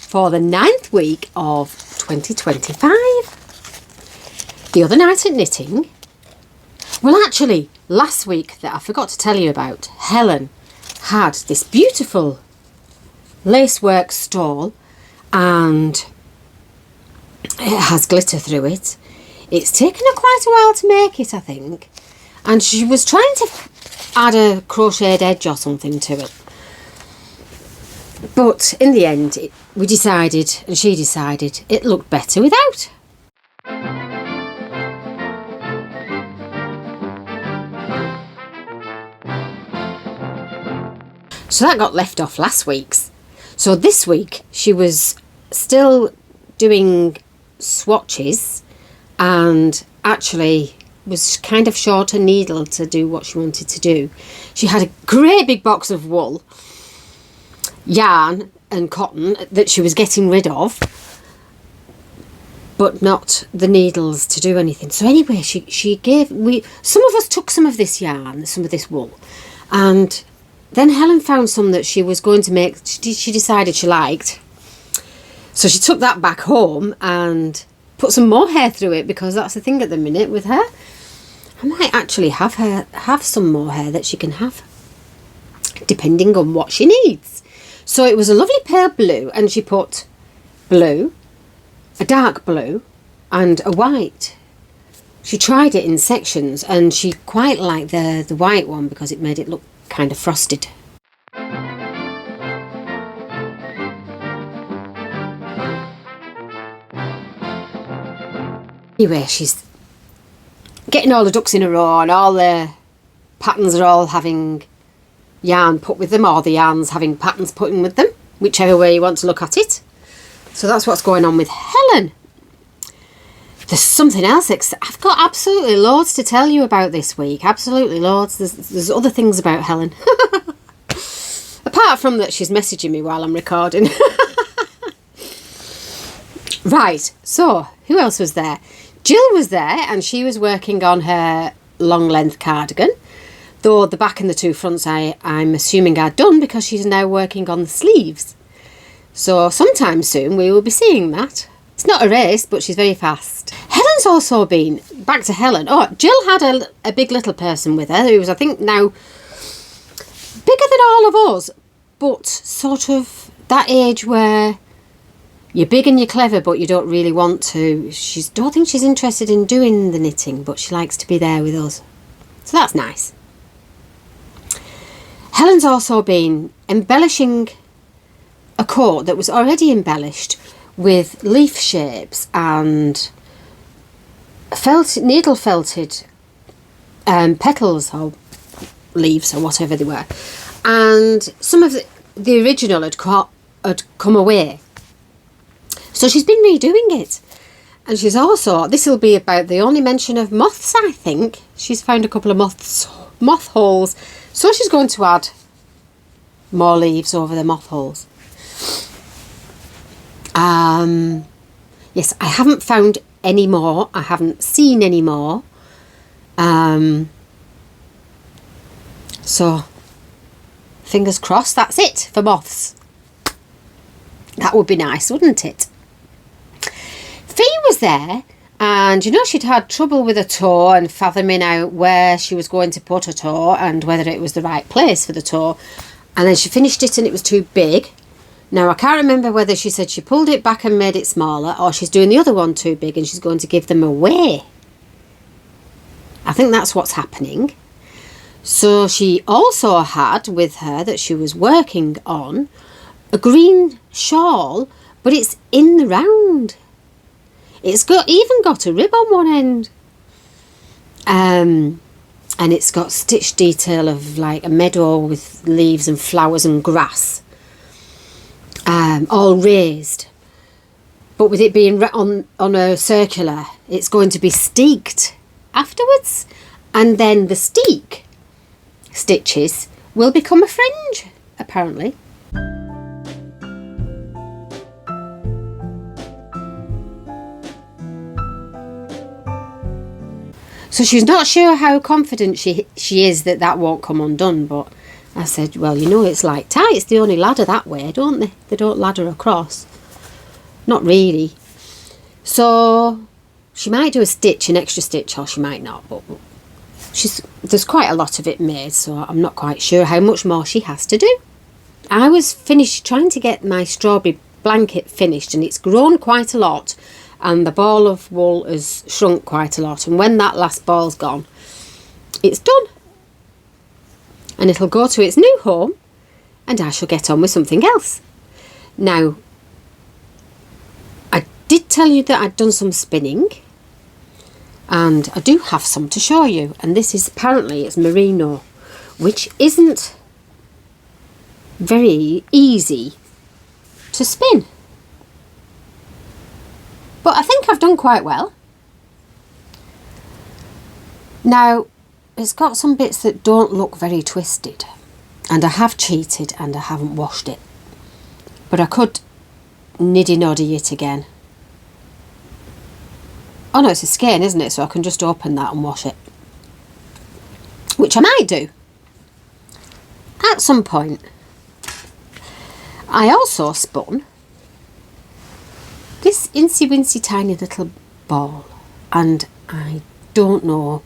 for the 9th week of 2025. The other night at knitting, well actually last week that I forgot to tell you about, Helen had this beautiful lacework stole and it has glitter through it. It's taken her quite a while to make it, I think, and she was trying to add a crocheted edge or something to it. But in the end, we decided, and she decided, it looked better without. So that got left off last week's. So this week, she was still doing swatches and actually was kind of short a needle to do what she wanted to do. She had a great big box of wool, yarn and cotton that she was getting rid of, but not the needles to do anything. So anyway, she gave, some of us took some of this yarn, some of this wool, and then Helen found some that she was going to make, she decided she liked. So she took that back home and put some more hair through it, because that's the thing at the minute with her. I might actually have some more hair that she can have, depending on what she needs. So it was a lovely pale blue, and she put blue, a dark blue, and a white. She tried it in sections, and she quite liked the white one because it made it look kind of frosted. Anyway, she's getting all the ducks in a row, and all the patterns are all having yarn put with them, or the yarn's having patterns put in with them, whichever way you want to look at it. So that's what's going on with Helen. There's something else. I've got absolutely loads to tell you about this week. Absolutely loads. There's other things about Helen. Apart from that she's messaging me while I'm recording. Right, so who else was there? Jill was there, and she was working on her long length cardigan. Though the back and the two fronts I'm assuming are done, because she's now working on the sleeves. So sometime soon we will be seeing that. It's not a race, but she's very fast. Helen's also been, back to Helen. Oh, Jill had a big little person with her who was, I think, now bigger than all of us, but sort of that age where you're big and you're clever, but you don't really want to. Don't think she's interested in doing the knitting, but she likes to be there with us. So that's nice. Helen's also been embellishing a coat that was already embellished with leaf shapes and needle felted petals or leaves or whatever they were. And some of the original had come away. So she's been redoing it. And she's also, this will be about the only mention of moths, I think. She's found a couple of moth holes. So she's going to add more leaves over the moth holes. Yes, I haven't found any more. I haven't seen any more. So, fingers crossed, that's it for moths. That would be nice, wouldn't it? Fee was there, and you know she'd had trouble with a toe and fathoming out where she was going to put her toe and whether it was the right place for the toe. And then she finished it and it was too big. Now I can't remember whether she said she pulled it back and made it smaller, or she's doing the other one too big and she's going to give them away. I think that's what's happening. So she also had with her that she was working on a green shawl, but it's in the round. It's even got a rib on one end. And it's got stitch detail of like a meadow with leaves and flowers and grass. All raised. But with it being on a circular, it's going to be steeked afterwards. And then the steek stitches will become a fringe, apparently. So she's not sure how confident she is that won't come undone, but I said, well, you know, it's like tights. They only ladder that way, don't they? They don't ladder across. Not really. So she might do an extra stitch, or she might not, but there's quite a lot of it made, so I'm not quite sure how much more she has to do. I was trying to get my strawberry blanket finished, and it's grown quite a lot, and the ball of wool has shrunk quite a lot, and when that last ball's gone, it's done. And it'll go to its new home, and I shall get on with something else. Now, I did tell you that I'd done some spinning, and I do have some to show you, and this is apparently it's merino, which isn't very easy to spin, but I think I've done quite well. Now, it's got some bits that don't look very twisted, and I have cheated and I haven't washed it, but I could niddy-noddy it again. Oh no, it's a skein, isn't it? So I can just open that and wash it, which I might do at some point. I also spun this incy wincy tiny little ball, and I don't know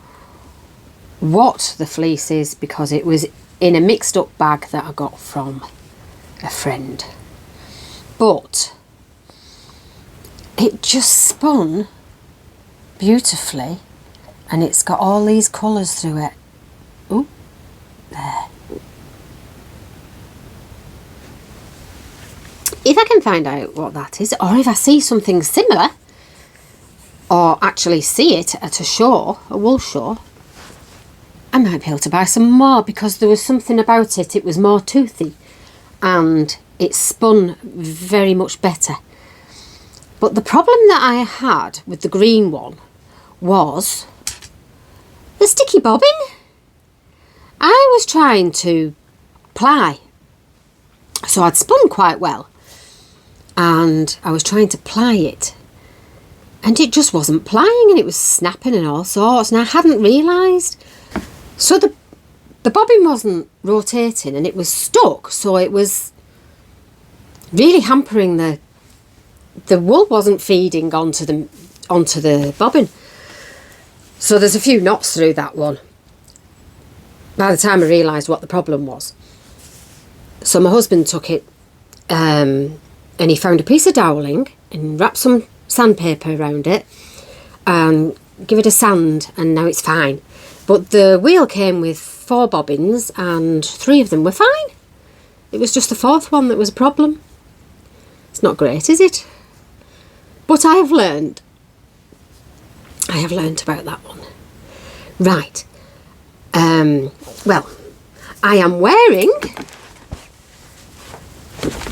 what the fleece is because it was in a mixed up bag that I got from a friend, but it just spun beautifully, and it's got all these colours through it. Oh, there. If I can find out what that is, or if I see something similar, or actually see it at a wool show, I might be able to buy some more, because there was something about it. It was more toothy and it spun very much better. But the problem that I had with the green one was the sticky bobbin. I was trying to ply, so I'd spun quite well, and I was trying to ply it, and it just wasn't plying, and it was snapping and all sorts, and I hadn't realised. So the bobbin wasn't rotating, and it was stuck, so it was really hampering the wool wasn't feeding onto the bobbin. So there's a few knots through that one by the time I realised what the problem was. So my husband took it and he found a piece of doweling and wrapped some sandpaper around it and give it a sand, and now it's fine. But the wheel came with 4 bobbins and 3 of them were fine. It was just the 4th one that was a problem. It's not great, is it? But I have learned about that one. Right. Well, I am wearing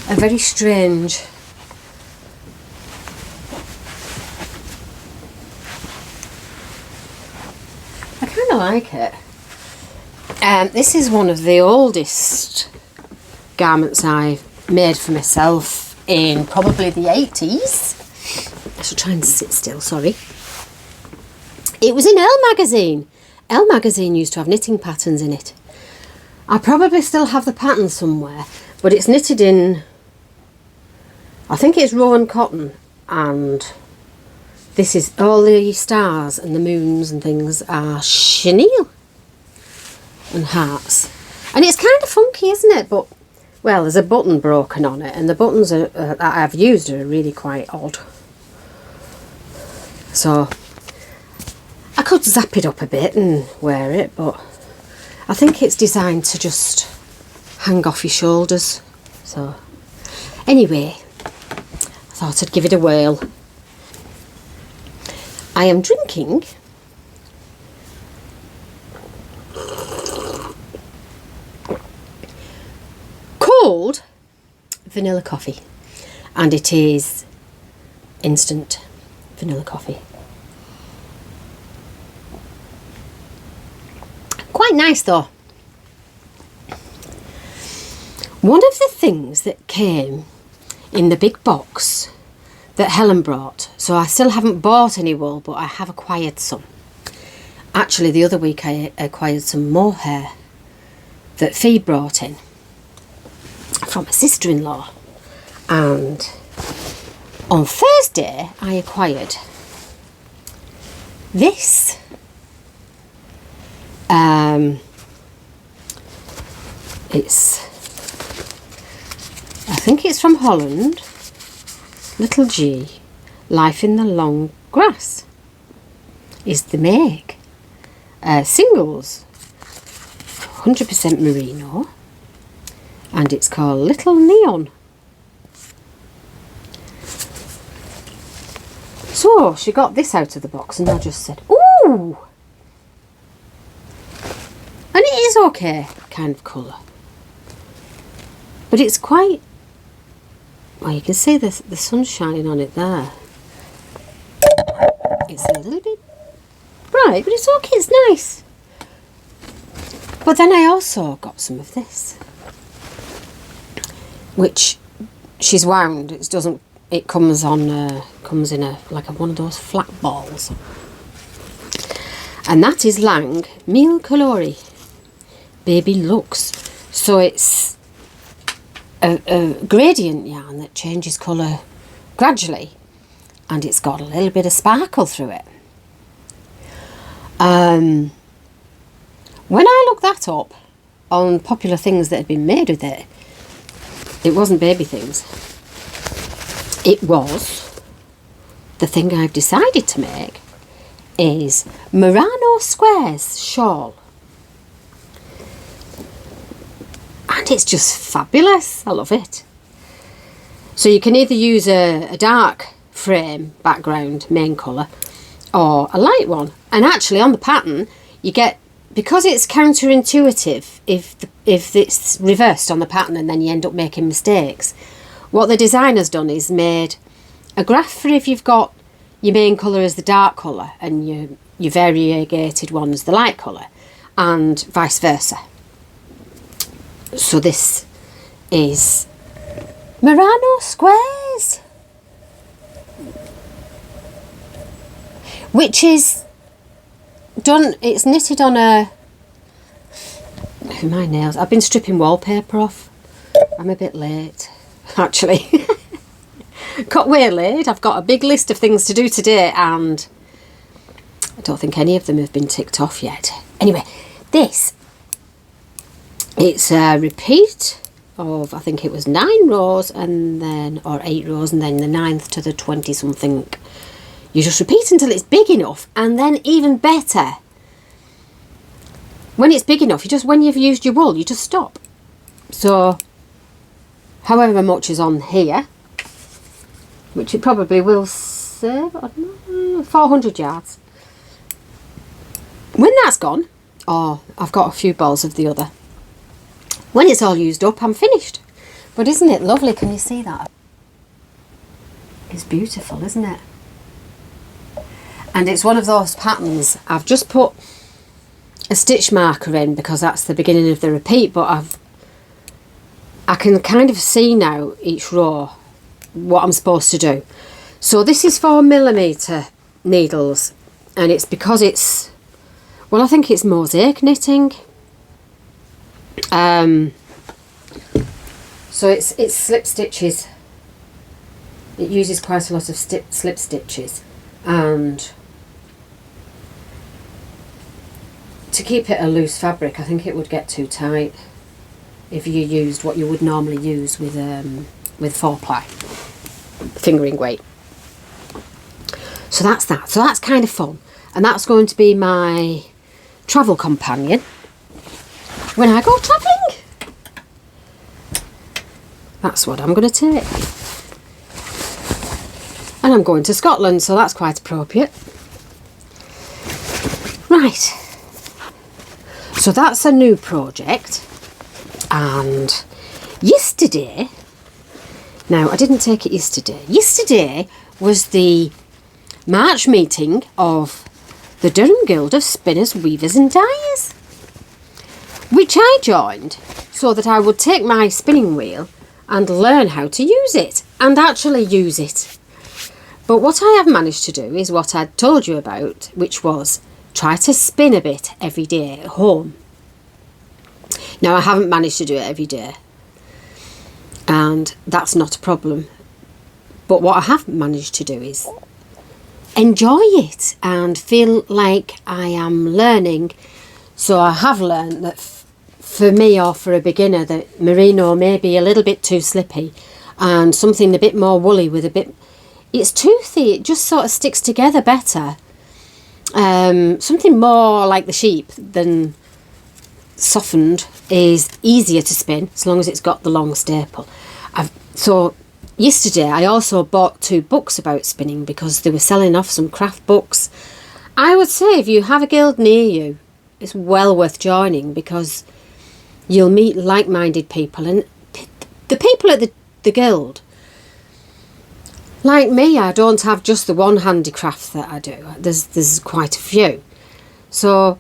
a very strange I kind of like it. This is one of the oldest garments I've made for myself in probably the 80s. I should try and sit still, sorry. It was in Elle magazine. Elle magazine used to have knitting patterns in it. I probably still have the pattern somewhere, but it's knitted in, I think it's Rowan cotton, and this is all the stars and the moons and things are chenille and hearts. And it's kind of funky, isn't it? But, well, there's a button broken on it, and the buttons that I've used are really quite odd. So I could zap it up a bit and wear it, but I think it's designed to just hang off your shoulders. So anyway, I thought I'd give it a whirl. I am drinking cold vanilla coffee, and it is instant vanilla coffee. Quite nice though. One of the things that came in the big box that Helen brought, so I still haven't bought any wool, but I have acquired some. Actually, the other week I acquired some mohair that Fee brought in from a sister-in-law, and On Thursday, I acquired this. I think it's from Holland. Little G. Life in the Long Grass is the make. Singles, 100% merino, and it's called Little Neon. So she got this out of the box and I just said, ooh! And it is okay kind of colour. But it's quite, well, you can see the sun shining on it there. It's a little bit bright, but it's okay, it's nice. But then I also got some of this, which she's wound. It doesn't. It comes on. Comes in one of those flat balls, and that is Lang Mille Colori Baby Luxe. So it's a gradient yarn that changes colour gradually, and it's got a little bit of sparkle through it. When I looked that up on popular things that had been made with it, it wasn't Baby Things. It was, the thing I've decided to make is Murano Squares shawl. And it's just fabulous. I love it. So you can either use a dark frame background, main colour, or a light one. And actually on the pattern, you get, because it's counterintuitive if it's reversed on the pattern and then you end up making mistakes, what the designer's done is made a graph for if you've got your main colour as the dark colour and your variegated one as the light colour, and vice versa. So this is Murano Squares, which is done, it's knitted on my nails. I've been stripping wallpaper off. I'm a bit late, actually. Got way late. I've got a big list of things to do today and I don't think any of them have been ticked off yet. Anyway, this, it's a repeat of, I think it was 9 rows and then, or 8 rows, and then the 9th to the 20 something. You just repeat until it's big enough, and then even better, when it's big enough, when you've used your wool, you just stop. So however much is on here, which it probably will serve, I don't know, 400 yards. When that's gone, I've got a few balls of the other. When it's all used up, I'm finished. But isn't it lovely? Can you see that? It's beautiful, isn't it? And it's one of those patterns, I've just put a stitch marker in because that's the beginning of the repeat, but I can kind of see now each row what I'm supposed to do. So this is 4mm needles, and it's because it's, well, I think it's mosaic knitting. So it's slip stitches. It uses quite a lot of slip stitches, and to keep it a loose fabric, I think it would get too tight if you used what you would normally use with 4-ply fingering weight. So that's that. So that's kind of fun, and that's going to be my travel companion when I go travelling. That's what I'm going to take. And I'm going to Scotland, so that's quite appropriate. Right. So that's a new project. And yesterday, now I didn't take it yesterday. Yesterday was the March meeting of the Durham Guild of Spinners, Weavers and Dyers, which I joined so that I would take my spinning wheel and learn how to use it and actually use it. But what I have managed to do is what I'd told you about, which was try to spin a bit every day at home. Now, I haven't managed to do it every day, and that's not a problem. But what I have managed to do is enjoy it and feel like I am learning. So I have learned that for me, or for a beginner, that merino may be a little bit too slippy, and something a bit more woolly with a bit, it's toothy, it just sort of sticks together better. Something more like the sheep than softened is easier to spin, as long as it's got the long staple. So yesterday I also bought 2 books about spinning, because they were selling off some craft books. I would say if you have a guild near you, it's well worth joining, because you'll meet like-minded people, and the people at the guild, like me, I don't have just the one handicraft that I do. There's quite a few. So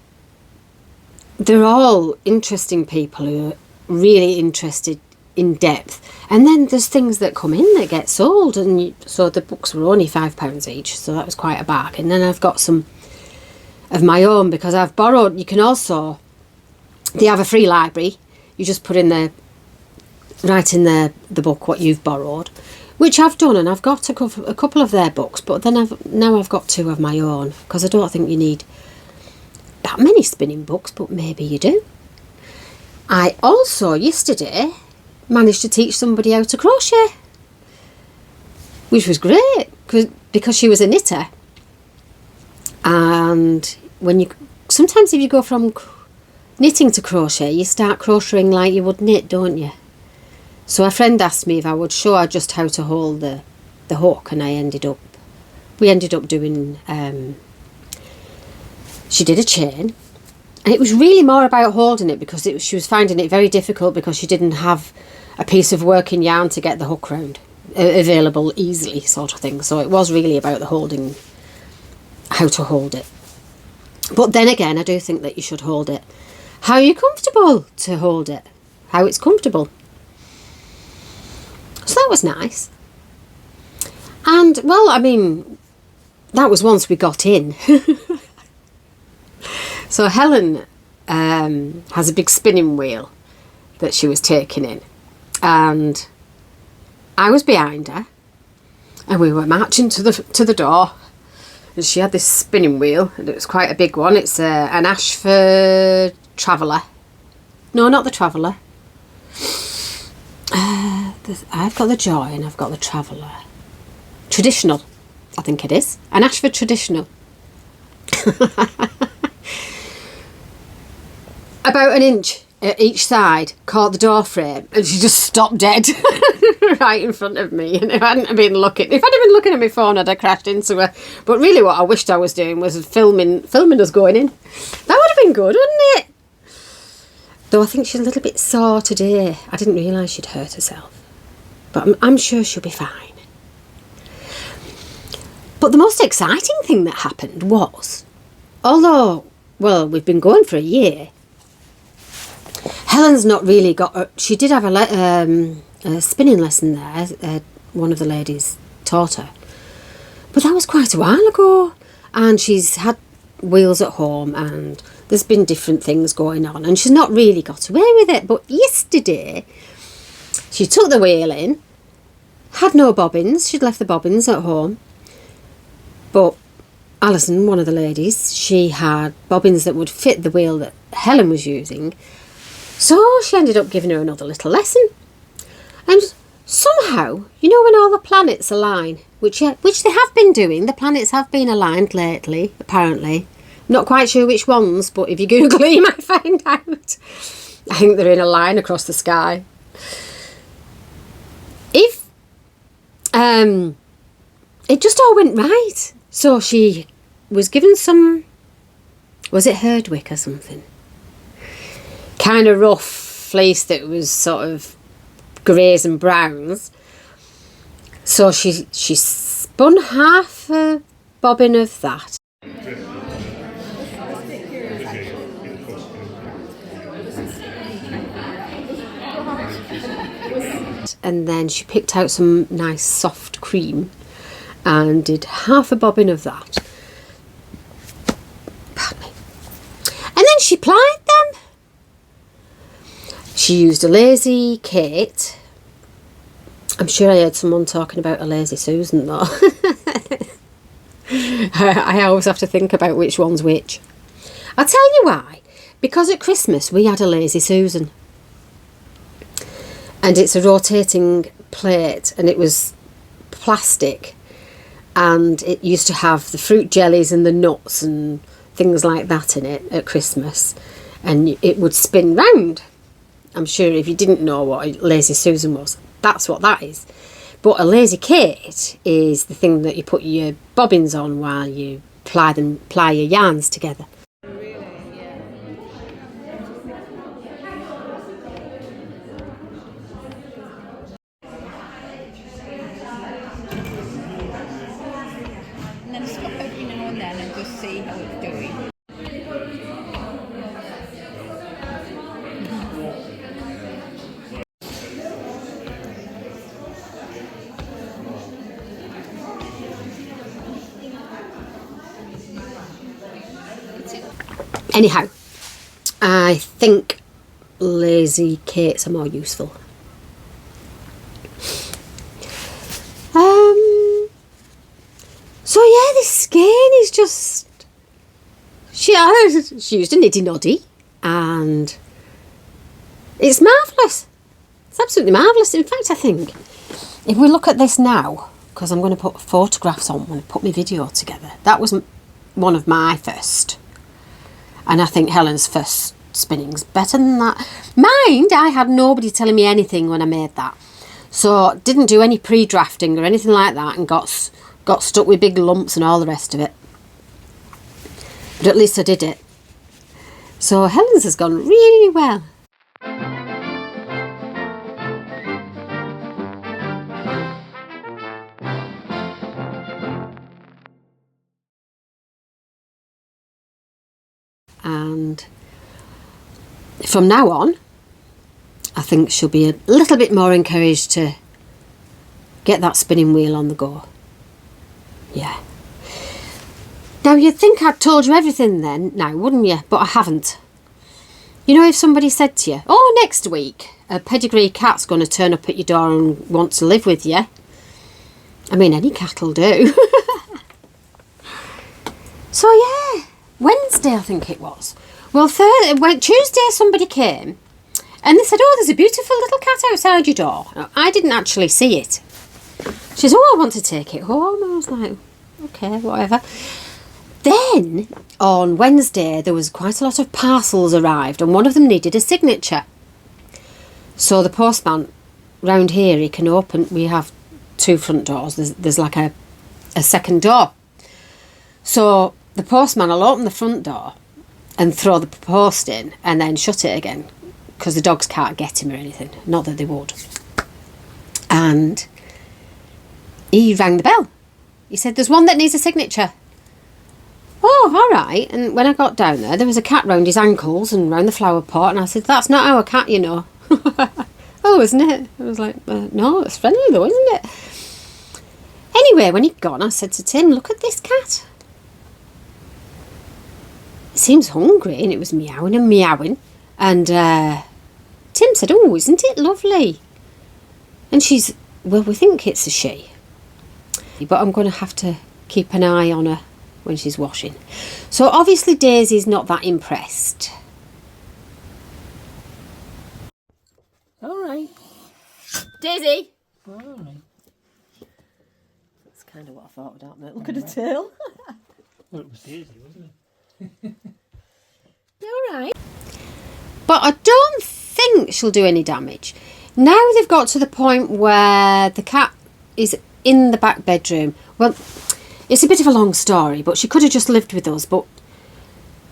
they're all interesting people who are really interested in depth. And then there's things that come in that get sold, and so the books were only £5 each, so that was quite a bargain. And then I've got some of my own, because I've borrowed. You can also, they have a free library. You just put in there, write in there the book what you've borrowed, which I've done, and I've got a couple of their books, but then now I've got 2 of my own, because I don't think you need that many spinning books, but maybe you do. I also yesterday managed to teach somebody how to crochet, which was great, because she was a knitter. And sometimes if you go from knitting to crochet, you start crocheting like you would knit, don't you? So a friend asked me if I would show her just how to hold the hook, and we ended up doing, she did a chain, and it was really more about holding it, because she was finding it very difficult, because she didn't have a piece of working yarn to get the hook round available easily, sort of thing. So it was really about the holding, how to hold it. But then again, I do think that you should hold it how you're comfortable to hold it, how it's comfortable. So that was nice. And, well, I mean, that was once we got in. So Helen has a big spinning wheel that she was taking in. And I was behind her. And we were marching to the door. And she had this spinning wheel. And it was quite a big one. It's an Ashford Traveller. No, not the Traveller. I've got the Joy and I've got the Traveller. Traditional, I think it is. An Ashford Traditional. About an inch at each side caught the door frame, and she just stopped dead right in front of me. And if I'd have been looking at my phone, I'd have crashed into her. But really what I wished I was doing was filming us going in. That would have been good, wouldn't it? Though I think she's a little bit sore today. I didn't realise she'd hurt herself. But I'm sure she'll be fine. But the most exciting thing that happened was, although, well, we've been going for a year, Helen's not really got... She did have a spinning lesson there. One of the ladies taught her. But that was quite a while ago. And she's had wheels at home, and there's been different things going on. And she's not really got away with it. But yesterday, she took the wheel in, had no bobbins. She'd left the bobbins at home. But Alison, one of the ladies, she had bobbins that would fit the wheel that Helen was using. So she ended up giving her another little lesson. And somehow, you know when all the planets align, which they have been doing, the planets have been aligned lately, apparently. Not quite sure which ones, but if you Google it, you might find out. I think they're in a line across the sky. It just all went right. So she was given some, was it herdwick or something? Kind of rough fleece that was sort of greys and browns. So she spun half a bobbin of that. And then she picked out some nice soft cream and did half a bobbin of that. Pardon me. And then she plied them. She used a lazy Kate I'm sure I heard someone talking about a lazy Susan though. I always have to think about which one's which. I'll tell you why. Because at Christmas we had a lazy Susan. And it's a rotating plate and it was plastic. And it used to have the fruit jellies and the nuts and things like that in it at Christmas. And it would spin round. I'm sure if you didn't know what a lazy Susan was, that's what that is. But a lazy Kate is the thing that you put your bobbins on while you ply your yarns together. And then stop every now and then and just see how it's doing. Anyhow, I think lazy Kates are more useful. So yeah, this skein is just... She used a niddy noddy and it's marvellous. It's absolutely marvellous. In fact, I think if we look at this now, because I'm going to put photographs on when I put my video together, that was one of my first. And I think Helen's first spinning's better than that. Mind, I had nobody telling me anything when I made that. So didn't do any pre-drafting or anything like that and got stuck with big lumps and all the rest of it. But at least I did it. So Helen's has gone really well. And from now on, I think she'll be a little bit more encouraged to get that spinning wheel on the go. Yeah. Now, you'd think I'd told you everything then, now, wouldn't you? But I haven't. You know, if somebody said to you, oh, next week, a pedigree cat's going to turn up at your door and want to live with you. I mean, any cat'll do. So, yeah, Wednesday, I think it was. Well, Tuesday, somebody came and they said, oh, there's a beautiful little cat outside your door. Now, I didn't actually see it. She said, oh, I want to take it home. I was like, okay, whatever. Then, on Wednesday, there was quite a lot of parcels arrived and one of them needed a signature. So the postman round here, he can open, we have 2 front doors. There's like a second door. So the postman will open the front door and throw the post in and then shut it again because the dogs can't get him or anything. Not that they would. And he rang the bell. He said, there's one that needs a signature. Oh, all right. And when I got down there was a cat round his ankles and round the flower pot. And I said, that's not our cat, you know. Oh, isn't it? I was like, no, it's friendly though, isn't it? Anyway, when he'd gone, I said to Tim, look at this cat. It seems hungry. And it was meowing and meowing. And Tim said, oh, isn't it lovely? And she's, well, we think it's a she. But I'm going to have to keep an eye on her when she's washing. So obviously Daisy's not that impressed. All right. Daisy! All right. That's kind of what I thought would happen. Look at her tail. Well, it was Daisy, wasn't it? All right. But I don't think she'll do any damage. Now they've got to the point where the cat is in the back bedroom. Well, it's a bit of a long story, but she could have just lived with us. But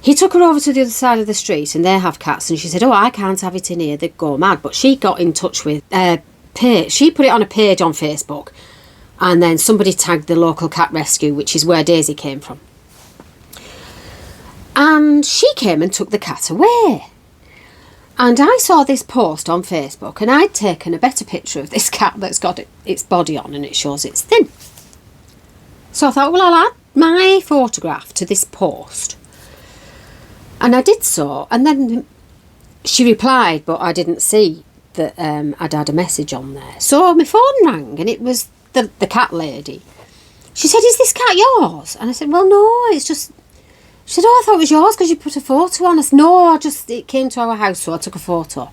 he took her over to the other side of the street and they have cats. And she said, oh, I can't have it in here. They'd go mad. But she got in touch with she put it on a page on Facebook. And then somebody tagged the local cat rescue, which is where Daisy came from. And she came and took the cat away. And I saw this post on Facebook and I'd taken a better picture of this cat that's got its body on and it shows it's thin. So I thought, well, I'll add my photograph to this post. And I did so. And then she replied, but I didn't see that I'd had a message on there. So my phone rang and it was the cat lady. She said, "Is this cat yours?" And I said, "Well, no, it's just..." She said, "Oh, I thought it was yours because you put a photo on." I said, "No, it came to our house, so I took a photo."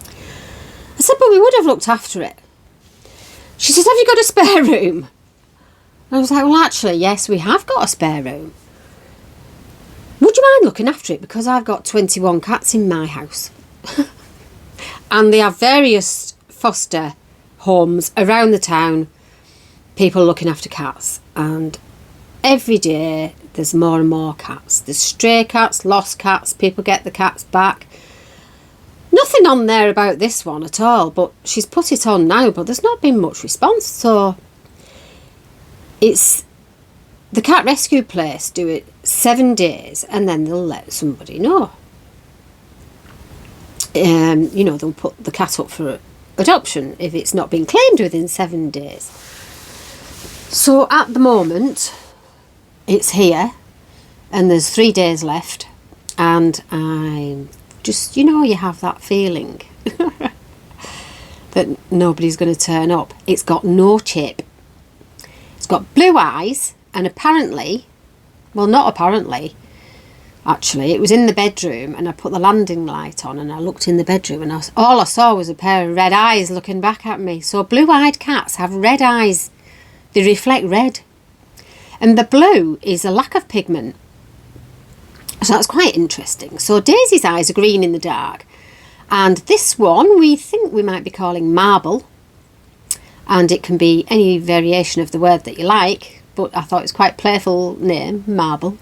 I said, "But we would have looked after it." She says, "Have you got a spare room?" And I was like, "Well, actually, yes, we have got a spare room. Would you mind looking after it? Because I've got 21 cats in my house." And they have various foster homes around the town, people looking after cats. And every day there's more and more cats. There's stray cats, lost cats, people get the cats back. Nothing on there about this one at all, but she's put it on now, but there's not been much response. So it's the cat rescue place do it 7 days and then they'll let somebody know. You know, they'll put the cat up for adoption if it's not been claimed within 7 days. So at the moment it's here and there's 3 days left, and I'm just, you know, you have that feeling that nobody's going to turn up. It's got no chip. It's got blue eyes, and apparently, well, not apparently, actually, it was in the bedroom, and I put the landing light on and I looked in the bedroom and all I saw was a pair of red eyes looking back at me. So blue-eyed cats have red eyes. They reflect red. And the blue is a lack of pigment. So that's quite interesting. So Daisy's eyes are green in the dark. And this one we think we might be calling Marble. And it can be any variation of the word that you like. But I thought it was quite a playful name, Marble.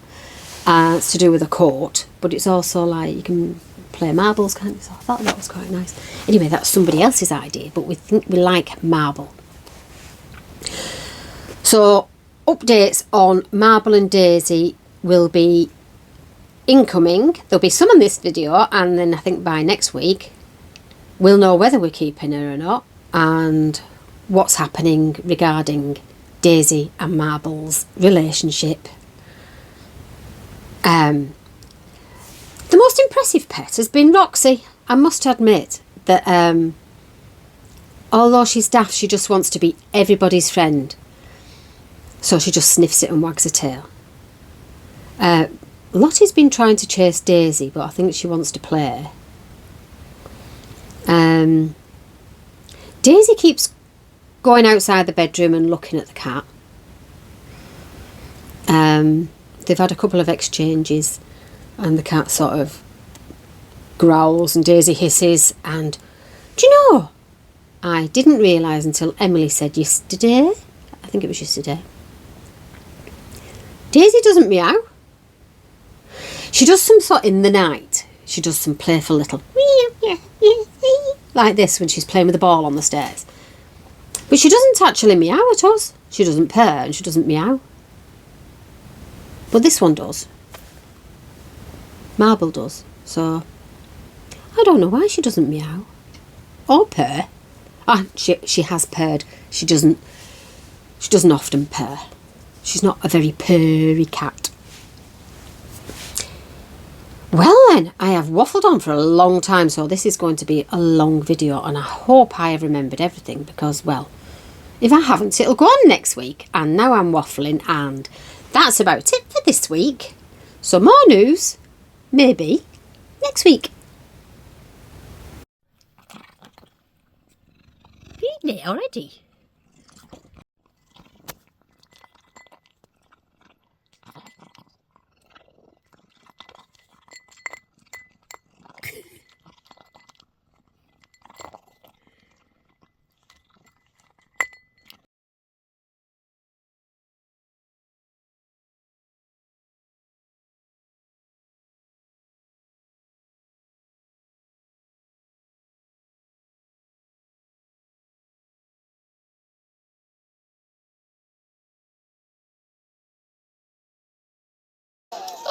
It's to do with a coat. But it's also like you can play marbles, can't you? So I thought that was quite nice. Anyway, that's somebody else's idea. But we think we like Marble. So updates on Marble and Daisy will be incoming. There'll be some in this video, and then I think by next week we'll know whether we're keeping her or not and what's happening regarding Daisy and Marble's relationship. The most impressive pet has been Roxy. I must admit that although she's daft, she just wants to be everybody's friend. So she just sniffs it and wags her tail. Lottie's been trying to chase Daisy, but I think she wants to play. Daisy keeps going outside the bedroom and looking at the cat. They've had a couple of exchanges and the cat sort of growls and Daisy hisses. And do you know, I didn't realise until Emily said yesterday, I think it was yesterday, Daisy doesn't meow. She does some sort in the night. She does some playful little like this when she's playing with the ball on the stairs. But she doesn't actually meow at us. She doesn't purr and she doesn't meow. But this one does. Marble does. So I don't know why she doesn't meow or purr. She has purred. She doesn't often purr. She's not a very purry cat. Well then, I have waffled on for a long time, so this is going to be a long video, and I hope I have remembered everything because, well, if I haven't, it'll go on next week. And now I'm waffling, and that's about it for this week. So more news, maybe, next week. Eating it already?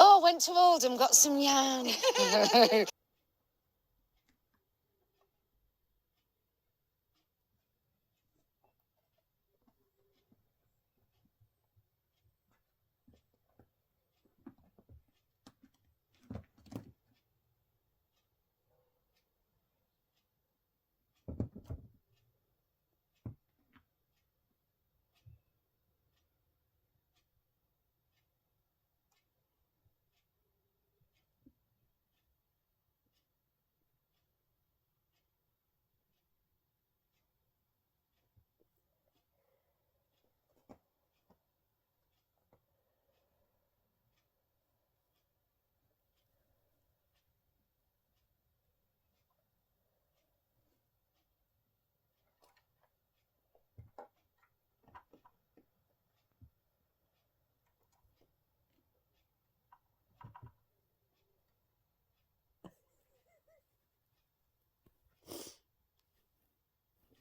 Oh, went to Oldham, got some yarn.